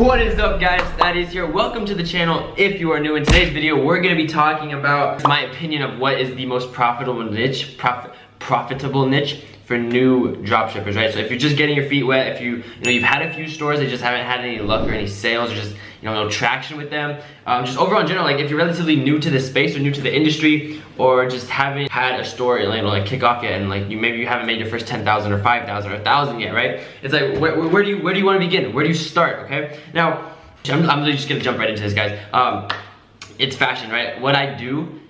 What is up, guys? That is here. Welcome to the channel. If you are new, in today's video we're going to be talking about my opinion of what is the most profitable niche for new dropshippers, right? So if you're just getting your feet wet, if you've had a few stores that just haven't had any luck or any sales or just no traction with them, just overall in general, like if you're relatively new to this space or new to the industry or just haven't had a store like kick off yet, and maybe you haven't made your first 10,000 or 5,000 or 1,000 yet, right? It's like where do you want to begin? Where do you start? Okay, now I'm literally just gonna jump right into this, guys. It's fashion, right? What I do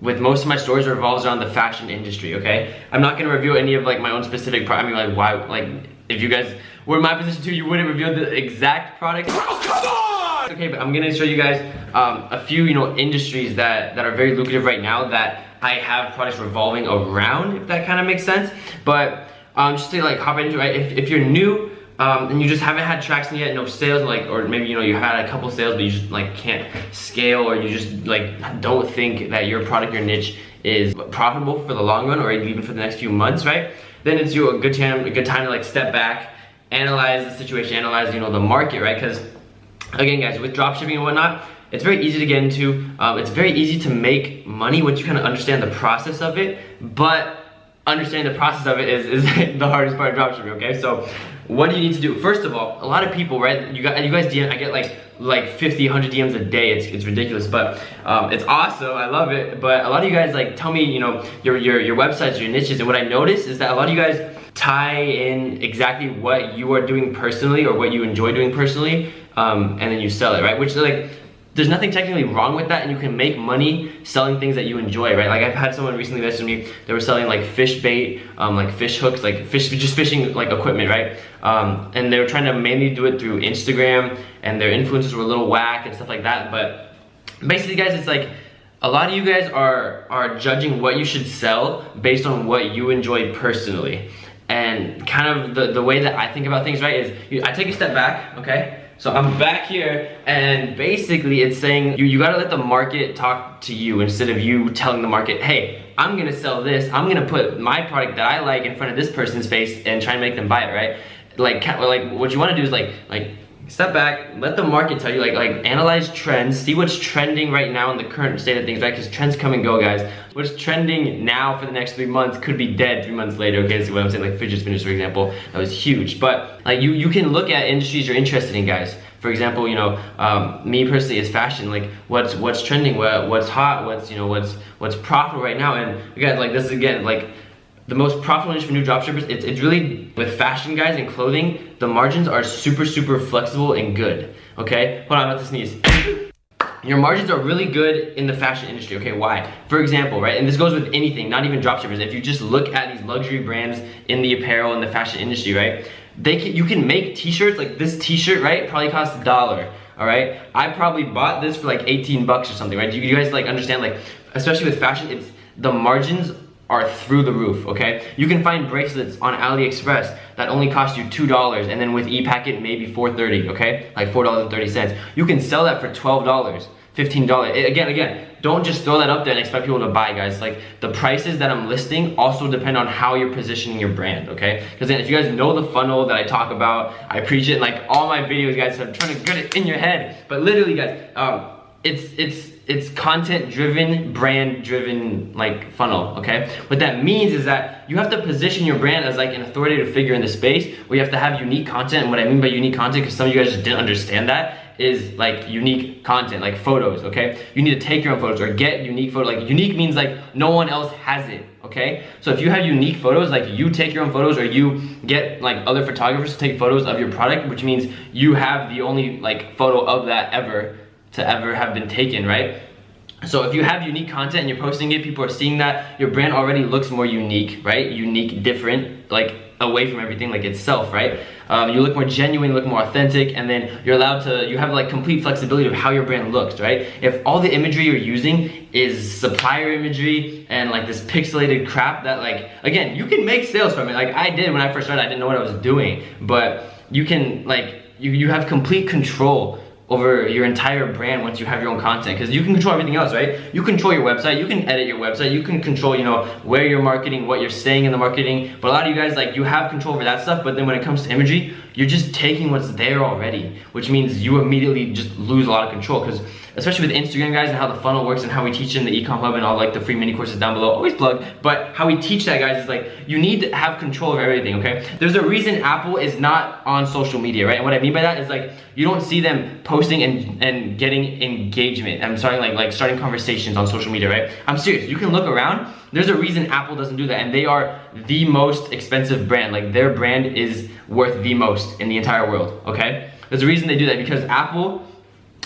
with most of my stores revolves around the fashion industry, okay? I'm not gonna reveal any of my own specific if you guys were in my position too, you wouldn't reveal the exact product. Oh, come on! Okay, but I'm gonna show you guys a few, industries that are very lucrative right now that I have products revolving around, if that kind of makes sense. But just to hop into it, right? If you're new, and you just haven't had traction yet, no sales, or maybe you had a couple sales but you just can't scale, or you just don't think that your product, your niche is profitable for the long run or even for the next few months, right? Then it's a good time to step back, analyze the situation, analyze the market, right? Because again, guys, with dropshipping and whatnot, it's very easy to get into. It's very easy to make money once you kind of understand the process of it, but understanding the process of it is the hardest part of dropshipping, okay? So what do you need to do? First of all, a lot of people, right? You guys DM, I get like 50, 100 DMs a day. It's ridiculous, but it's awesome. I love it. But a lot of you guys tell me, your websites, your niches, and what I notice is that a lot of you guys tie in exactly what you are doing personally or what you enjoy doing personally, and then you sell it, right? Which there's nothing technically wrong with that, and you can make money selling things that you enjoy, right? I've had someone recently message me, they were selling fish bait, fish hooks, just fishing equipment, right? And they were trying to mainly do it through Instagram, and their influencers were a little whack and stuff like that. But basically, guys, it's a lot of you guys are judging what you should sell based on what you enjoy personally. And kind of the way that I think about things, right, is I take a step back, okay? So I'm back here, and basically it's saying you gotta let the market talk to you instead of you telling the market, hey, I'm gonna sell this, I'm gonna put my product that I like in front of this person's face and try and make them buy it, right? What you wanna do is step back, let the market tell you, analyze trends, see what's trending right now in the current state of things, right? Because trends come and go, guys. What's trending now for the next 3 months could be dead 3 months later, okay? See what I'm saying? Fidget spinners, for example, that was huge. But you can look at industries you're interested in, guys. For example, me personally, it's fashion. What's trending, what's hot, what's profitable right now. And again, this is again the most profitable niche for new dropshippers. It's really with fashion, guys, and clothing. The margins are super flexible and good. Okay, hold on, I'm about to sneeze. Your margins are really good in the fashion industry. Okay, why? For example, right, and this goes with anything, not even dropshippers. If you just look at these luxury brands in the apparel and the fashion industry, right, you can make t-shirts. This t-shirt, right, probably costs $1. All right, I probably bought this for 18 bucks or something, right? Do you guys understand? Especially with fashion, the margins are through the roof, okay? You can find bracelets on AliExpress that only cost you $2, and then with e-packet maybe $4.30, okay? $4.30. You can sell that for $12, $15. Again, don't just throw that up there and expect people to buy, guys. The prices that I'm listing also depend on how you're positioning your brand, okay? Because then if you guys know the funnel that I talk about, I preach it in all my videos, guys, so I'm trying to get it in your head. But literally, guys, it's content driven, brand driven funnel, okay? What that means is that you have to position your brand as an authoritative figure in the space, where you have to have unique content. And what I mean by unique content, because some of you guys just didn't understand that, is unique content, photos, okay? You need to take your own photos or get unique photos. Unique means no one else has it, okay? So if you have unique photos, you take your own photos, or you get other photographers to take photos of your product, which means you have the only photo of that ever have been taken, right? So if you have unique content and you're posting it, people are seeing that, your brand already looks more unique, right? Unique, different, away from everything itself, right? You look more genuine, look more authentic, and then you have complete flexibility of how your brand looks, right? If all the imagery you're using is supplier imagery and this pixelated crap that again, you can make sales from it. I did when I first started. I didn't know what I was doing, but you can you have complete control over your entire brand once you have your own content, because you can control everything else, right? You control your website, you can edit your website, you can control, you know, where you're marketing, what you're saying in the marketing. But a lot of you guys, like, you have control over that stuff, but then when it comes to imagery, you're just taking what's there already, which means you immediately just lose a lot of control. Because especially with Instagram, guys, and how the funnel works and how we teach in the Ecom Hub and all like the free mini courses down below, always plug, but how we teach that, guys, is like, you need to have control of everything, okay? There's a reason Apple is not on social media, right? And what I mean by that is, like, you don't see them posting and getting engagement. I'm sorry, like starting conversations on social media, right? I'm serious. You can look around. There's a reason Apple doesn't do that, and they are the most expensive brand. Like, their brand is worth the most in the entire world, okay? There's a reason they do that, because Apple,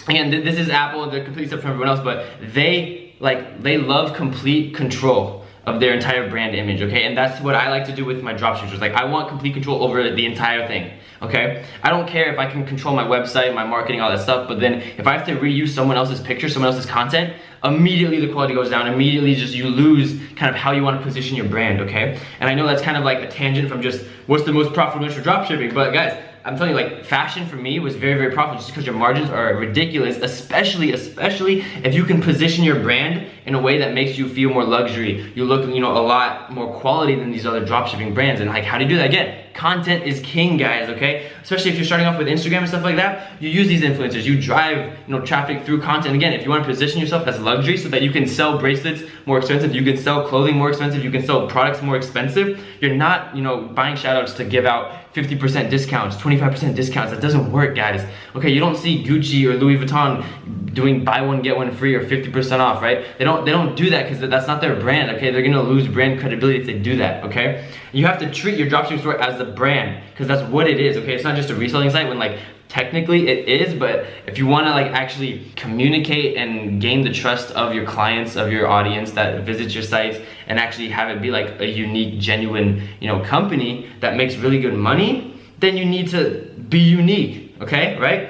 again, this is Apple, they're completely separate from everyone else, but they love complete control of their entire brand image, okay? And that's what I like to do with my dropshippers. Like, I want complete control over the entire thing, okay? I don't care if I can control my website, my marketing, all that stuff, but then if I have to reuse someone else's picture, someone else's content, immediately the quality goes down, immediately just you lose kind of how you want to position your brand, okay? And I know that's kind of like a tangent from just what's the most profitable niche for dropshipping, but guys, I'm telling you, like, fashion for me was very, very profitable just because your margins are ridiculous, especially if you can position your brand in a way that makes you feel more luxury. You look, you know, a lot more quality than these other dropshipping brands. And like, how do you do that? Again, content is king, guys, okay? Especially if you're starting off with Instagram and stuff like that, you use these influencers, you drive, you know, traffic through content. Again, if you want to position yourself as luxury so that you can sell bracelets more expensive, you can sell clothing more expensive, you can sell products more expensive, you're not, you know, buying shoutouts to give out 50% discounts, 25% discounts. That doesn't work, guys. Okay, you don't see Gucci or Louis Vuitton doing buy one get one free or 50% off, right? They don't do that because that's not their brand, okay? They're gonna lose brand credibility if they do that, okay? You have to treat your dropshipping store as a brand, because that's what it is, okay? It's not just a reselling site when, like, technically it is, but if you want to, like, actually communicate and gain the trust of your clients, of your audience that visits your sites, and actually have it be like a unique, genuine, you know, company that makes really good money, then you need to be unique, okay, right?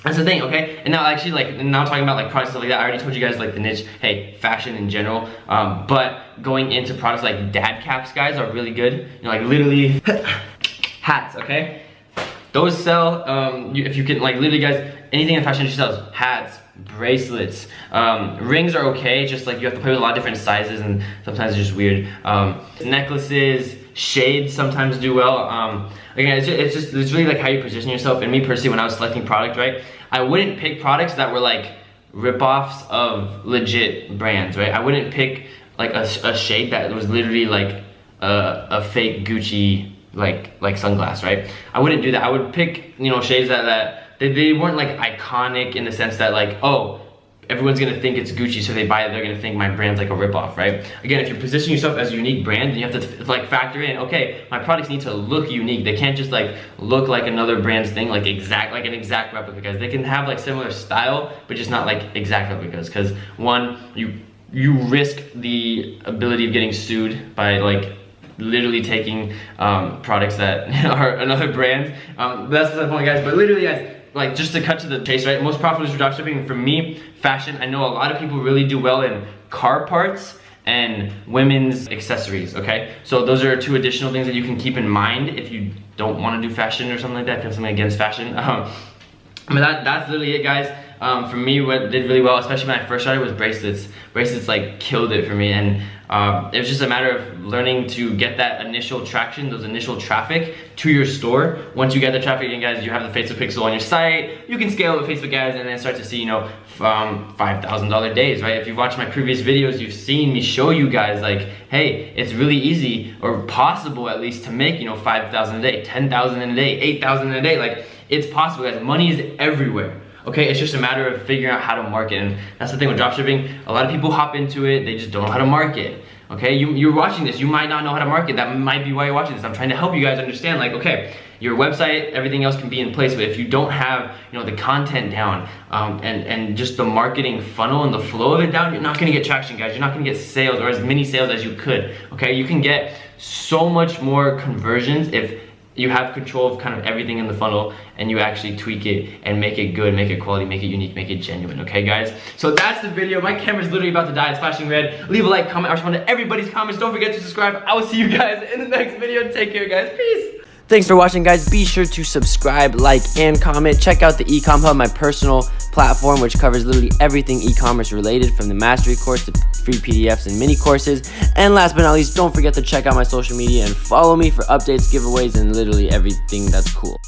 That's the thing, okay? And now actually, like, now talking about like products, stuff like that, I already told you guys like the niche, hey, fashion in general, but going into products like dad caps, guys, are really good. You know, like literally hats, okay? Those sell, if you can, like, literally, guys, anything in fashion industry sells. Hats, bracelets, rings are okay, just like you have to play with a lot of different sizes and sometimes it's just weird. Necklaces, shades sometimes do well. Again, it's really like how you position yourself. And me personally, when I was selecting product, right, I wouldn't pick products that were like rip-offs of legit brands, right? I wouldn't pick like a shade that was literally like a fake Gucci like sunglass, right? I wouldn't do that. I would pick, you know, shades that they weren't like iconic in the sense that, like, oh, everyone's gonna think it's Gucci, so they buy it, they're gonna think my brand's like a ripoff, right? Again, if you're positioning yourself as a unique brand, then you have to like factor in, okay, my products need to look unique. They can't just like look like another brand's thing, like an exact replica, because they can have like similar style, but just not like exact replicas. Because one, you risk the ability of getting sued by like literally taking products that are another brand. That's the point, guys. But literally, guys, like, just to cut to the chase, right? Most profitable for dropshipping for me, fashion. I know a lot of people really do well in car parts and women's accessories, okay? So those are two additional things that you can keep in mind if you don't want to do fashion or something like that, if you have something against fashion. But that's literally it, guys. For me, what did really well, especially when I first started, was bracelets. Bracelets like killed it for me, and it was just a matter of learning to get that initial traction, those initial traffic to your store. Once you get the traffic in, guys, you have the Facebook pixel on your site, you can scale with Facebook ads and then start to see, you know, $5,000 days, right? If you've watched my previous videos, you've seen me show you guys like, hey, it's really easy, or possible at least, to make, you know, 5,000 a day, 10,000 a day, 8,000 a day. Like, it's possible, guys. Money is everywhere. Okay, it's just a matter of figuring out how to market, and that's the thing with dropshipping. A lot of people hop into it, they just don't know how to market. Okay, you're watching this, you might not know how to market. That might be why you're watching this. I'm trying to help you guys understand, like, okay, your website, everything else can be in place, but if you don't have, you know, the content down, and just the marketing funnel and the flow of it down, you're not gonna get traction, guys. You're not gonna get sales, or as many sales as you could. Okay, you can get so much more conversions if you have control of kind of everything in the funnel, and you actually tweak it and make it good, make it quality, make it unique, make it genuine, okay, guys? So that's the video. My camera's literally about to die. It's flashing red. Leave a like, comment. I respond to everybody's comments. Don't forget to subscribe. I will see you guys in the next video. Take care, guys. Peace. Thanks for watching, guys. Be sure to subscribe, like, and comment. Check out the Ecom Hub, my personal platform, which covers literally everything e-commerce related, from the mastery course to free PDFs and mini courses. And last but not least, don't forget to check out my social media and follow me for updates, giveaways, and literally everything that's cool.